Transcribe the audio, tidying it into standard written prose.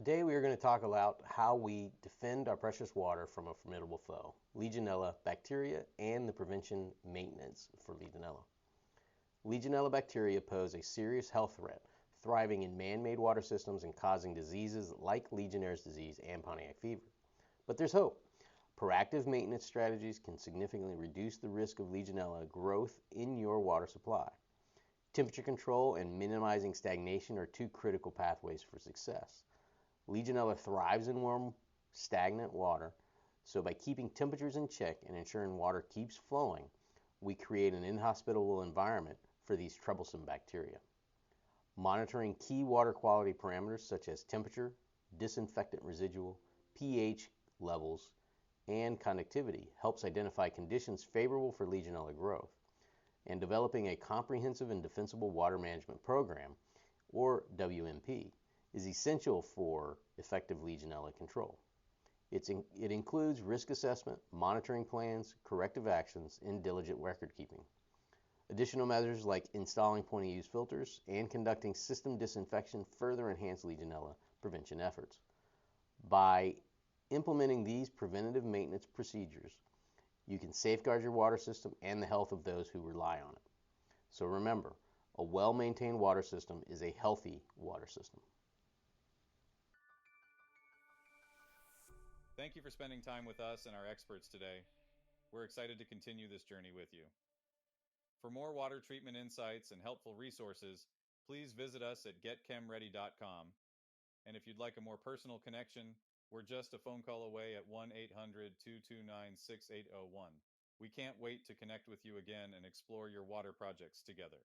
Today we are going to talk about how we defend our precious water from a formidable foe, Legionella bacteria, and the prevention maintenance for Legionella. Legionella bacteria pose a serious health threat, thriving in man-made water systems and causing diseases like Legionnaire's disease and Pontiac fever. But there's hope. Proactive maintenance strategies can significantly reduce the risk of Legionella growth in your water supply. Temperature control and minimizing stagnation are two critical pathways for success. Legionella thrives in warm, stagnant water, so by keeping temperatures in check and ensuring water keeps flowing, we create an inhospitable environment for these troublesome bacteria. Monitoring key water quality parameters such as temperature, disinfectant residual, pH levels, and conductivity helps identify conditions favorable for Legionella growth. And developing a comprehensive and defensible water management program, or WMP, is essential for effective Legionella control. It includes risk assessment, monitoring plans, corrective actions, and diligent record keeping. Additional measures like installing point-of-use filters and conducting system disinfection further enhance Legionella prevention efforts. By implementing these preventative maintenance procedures, you can safeguard your water system and the health of those who rely on it. So remember, a well-maintained water system is a healthy water system. Thank you for spending time with us and our experts today. We're excited to continue this journey with you. For more water treatment insights and helpful resources, please visit us at GetChemREADY.com. And if you'd like a more personal connection, we're just a phone call away at 1-800-229-6801. We can't wait to connect with you again and explore your water projects together.